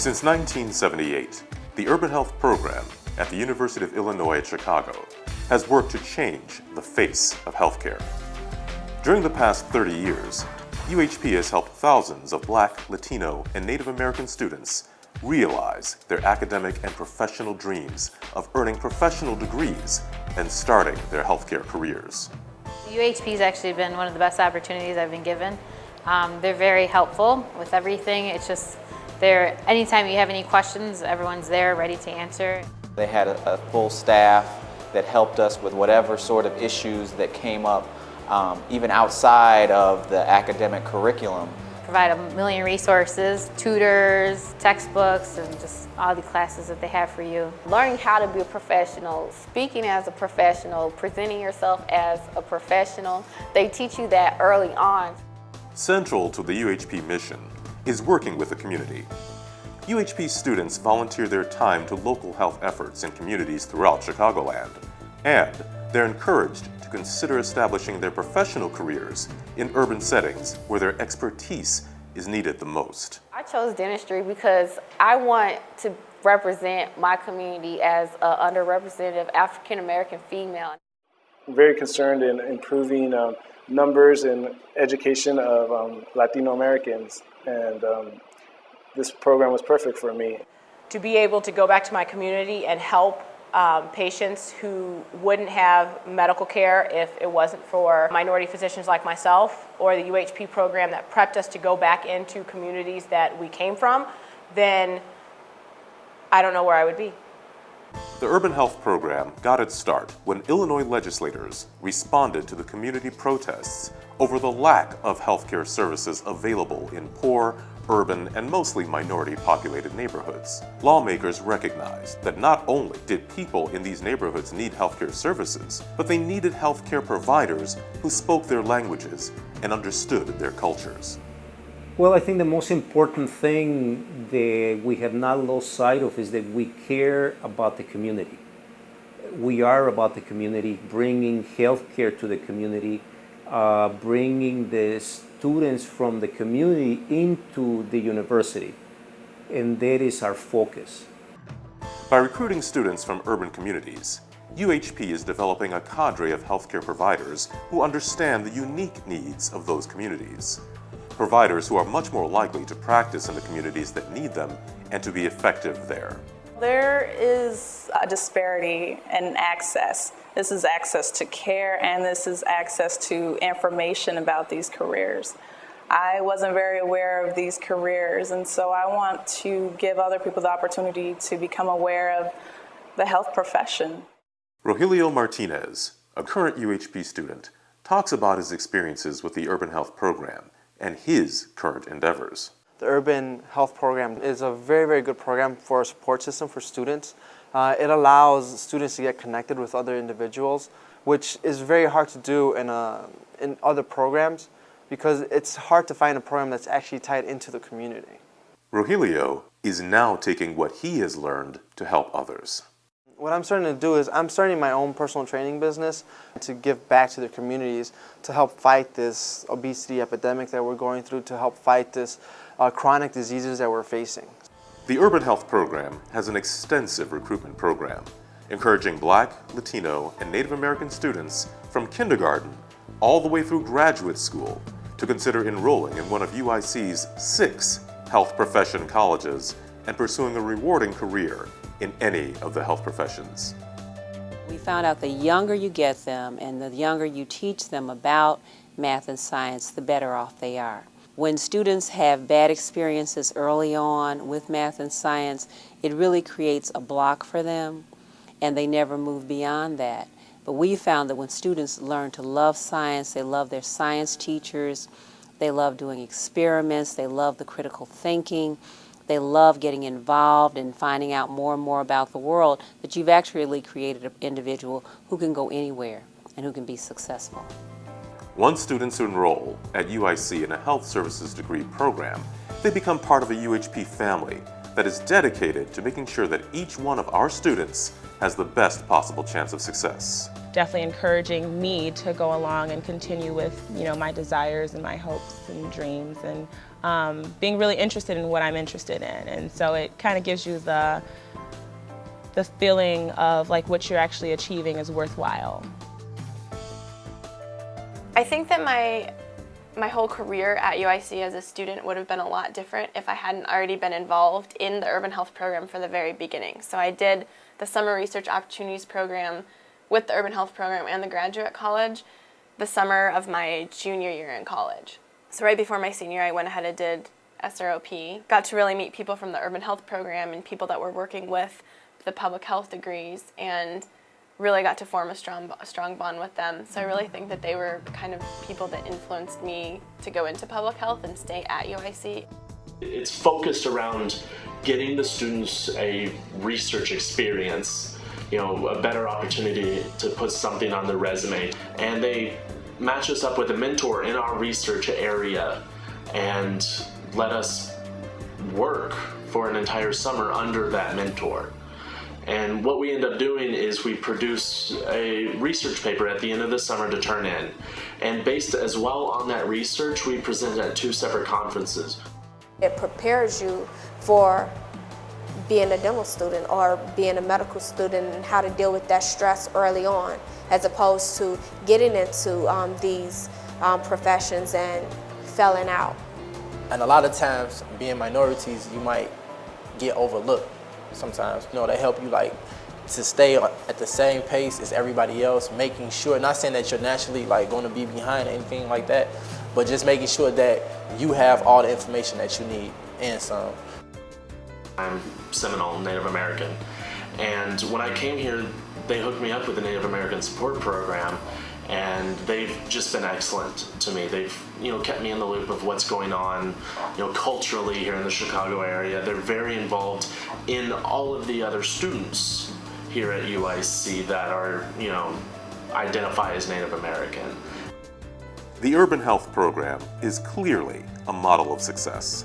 Since 1978, the Urban Health Program at the University of Illinois at Chicago has worked to change the face of healthcare. During the past 30 years, UHP has helped thousands of Black, Latino, and Native American students realize their academic and professional dreams of earning professional degrees and starting their healthcare careers. UHP has actually been one of the best opportunities I've been given. They're very helpful with everything. It's just anytime you have any questions, everyone's there ready to answer. They had a full staff that helped us with whatever sort of issues that came up, even outside of the academic curriculum. Provide a million resources, tutors, textbooks, and just all the classes that they have for you. Learning how to be a professional, speaking as a professional, presenting yourself as a professional, they teach you that early on. Central to the UHP mission is working with the community. UHP students volunteer their time to local health efforts in communities throughout Chicagoland, and they're encouraged to consider establishing their professional careers in urban settings where their expertise is needed the most. I chose dentistry because I want to represent my community as an underrepresented African American female. I'm very concerned in improving numbers and education of Latino Americans, and this program was perfect for me. To be able to go back to my community and help patients who wouldn't have medical care if it wasn't for minority physicians like myself, or the UHP program that prepped us to go back into communities that we came from, then I don't know where I would be. The Urban Health Program got its start when Illinois legislators responded to the community protests over the lack of healthcare services available in poor, urban, and mostly minority-populated neighborhoods. Lawmakers recognized that not only did people in these neighborhoods need healthcare services, but they needed healthcare providers who spoke their languages and understood their cultures. Well, I think the most important thing that we have not lost sight of is that we care about the community. We are about the community, bringing healthcare to the community, bringing the students from the community into the university, and that is our focus. By recruiting students from urban communities, UHP is developing a cadre of healthcare providers who understand the unique needs of those communities. Providers who are much more likely to practice in the communities that need them and to be effective there. There is a disparity in access. This is access to care, and this is access to information about these careers. I wasn't very aware of these careers, and so I want to give other people the opportunity to become aware of the health profession. Rogelio Martinez, a current UHP student, talks about his experiences with the Urban Health Program and his current endeavors. The Urban Health Program is a very, very good program for a support system for students. It allows students to get connected with other individuals, which is very hard to do in other programs because it's hard to find a program that's actually tied into the community. Rogelio is now taking what he has learned to help others. What I'm starting to do is I'm starting my own personal training business to give back to the communities to help fight this obesity epidemic that we're going through, to help fight this chronic diseases that we're facing. The Urban Health Program has an extensive recruitment program, encouraging Black, Latino, and Native American students from kindergarten all the way through graduate school to consider enrolling in one of UIC's 6 health profession colleges and pursuing a rewarding career in any of the health professions. We found out the younger you get them and the younger you teach them about math and science, the better off they are. When students have bad experiences early on with math and science, it really creates a block for them, and they never move beyond that. But we found that when students learn to love science, they love their science teachers, they love doing experiments, they love the critical thinking, they love getting involved and finding out more and more about the world, that you've actually created an individual who can go anywhere and who can be successful. Once students enroll at UIC in a health services degree program, they become part of a UHP family that is dedicated to making sure that each one of our students has the best possible chance of success. Definitely encouraging me to go along and continue with, my desires and my hopes and dreams, and being really interested in what I'm interested in. And so it kind of gives you the feeling of like what you're actually achieving is worthwhile. I think that my whole career at UIC as a student would have been a lot different if I hadn't already been involved in the urban health program from the very beginning. So I did the summer research opportunities program with the urban health program and the graduate college the summer of my junior year in college. So right before my senior, I went ahead and did SROP. Got to really meet people from the urban health program and people that were working with the public health degrees, and really got to form a strong bond with them. So I really think that they were kind of people that influenced me to go into public health and stay at UIC. It's focused around getting the students a research experience, a better opportunity to put something on their resume. And they match us up with a mentor in our research area and let us work for an entire summer under that mentor. And what we end up doing is we produce a research paper at the end of the summer to turn in. And based as well on that research, we present at 2 separate conferences. It prepares you for being a dental student or being a medical student and how to deal with that stress early on, as opposed to getting into these professions and failing out. And a lot of times, being minorities, you might get overlooked. Sometimes, they help you to stay at the same pace as everybody else, making sure, not saying that you're naturally going to be behind or anything like that, but just making sure that you have all the information that you need and some. I'm Seminole, Native American, and when I came here, they hooked me up with the Native American Support Program, and they've just been excellent to me. They've kept me in the loop of what's going on culturally here in the Chicago area. They're very involved in all of the other students here at UIC that are identify as Native American. The Urban Health Program is clearly a model of success.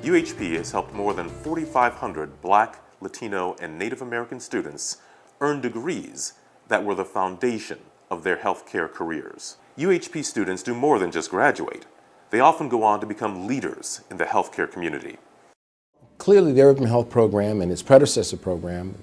UHP has helped more than 4,500 Black, Latino, and Native American students earn degrees that were the foundation of their healthcare careers. UHP students do more than just graduate. They often go on to become leaders in the healthcare community. Clearly, the Urban Health Program and its predecessor program,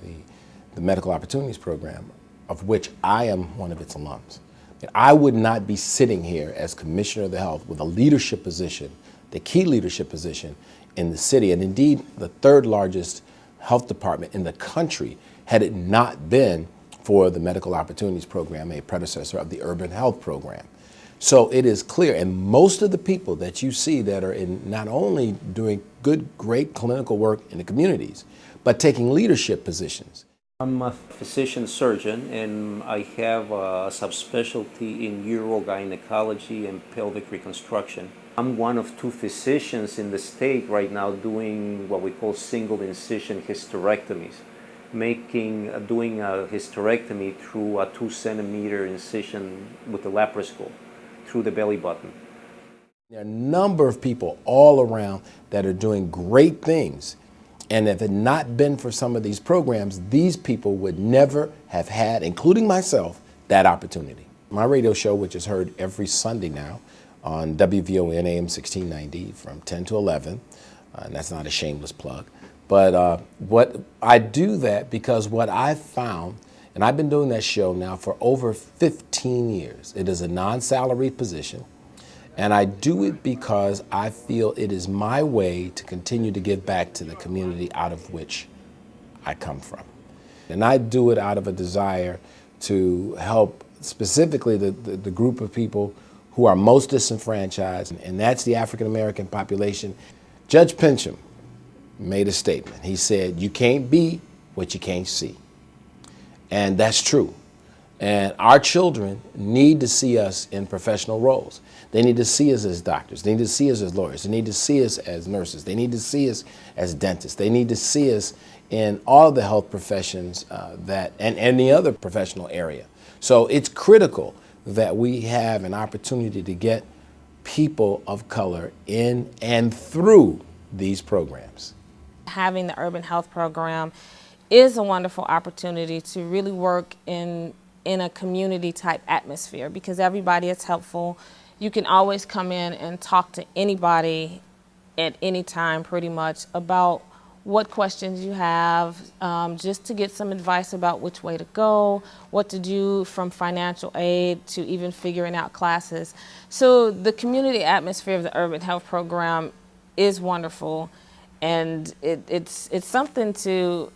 the Medical Opportunities Program, of which I am one of its alums. And I would not be sitting here as Commissioner of the Health with a leadership position, the key leadership position in the city, and indeed the 3rd largest health department in the country, had it not been for the Medical Opportunities Program, a predecessor of the Urban Health Program. So it is clear, and most of the people that you see that are in not only doing great clinical work in the communities, but taking leadership positions. I'm a physician surgeon, and I have a subspecialty in urogynecology and pelvic reconstruction. I'm one of 2 physicians in the state right now doing what we call single incision hysterectomies, doing a hysterectomy through a 2-centimeter incision with a laparoscope through the belly button. There are a number of people all around that are doing great things, and if it had not been for some of these programs, these people would never have had, including myself, that opportunity. My radio show, which is heard every Sunday now on WVON AM 1690 from 10 to 11, and that's not a shameless plug, but what I do that because what I've found, and I've been doing that show now for over 15 years. It is a non-salaried position, and I do it because I feel it is my way to continue to give back to the community out of which I come from. And I do it out of a desire to help specifically the group of people who are most disenfranchised, and that's the African American population. Judge Pincham made a statement. He said, "You can't be what you can't see." And that's true. And our children need to see us in professional roles. They need to see us as doctors. They need to see us as lawyers. They need to see us as nurses. They need to see us as dentists. They need to see us in all the health professions and any other professional area. So it's critical that we have an opportunity to get people of color in and through these programs. Having the urban health program is a wonderful opportunity to really work in a community type atmosphere because everybody is helpful. You can always come in and talk to anybody at any time pretty much about what questions you have, just to get some advice about which way to go, what to do from financial aid to even figuring out classes. So the community atmosphere of the Urban Health Program is wonderful, and it's something to,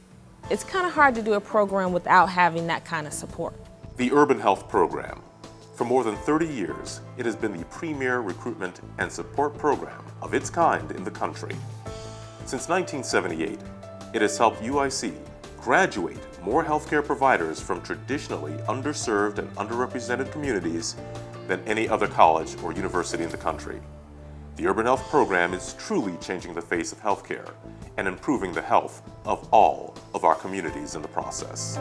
it's kind of hard to do a program without having that kind of support. The Urban Health Program. For more than 30 years, it has been the premier recruitment and support program of its kind in the country. Since 1978, it has helped UIC graduate more healthcare providers from traditionally underserved and underrepresented communities than any other college or university in the country. The Urban Health Program is truly changing the face of healthcare and improving the health of all of our communities in the process.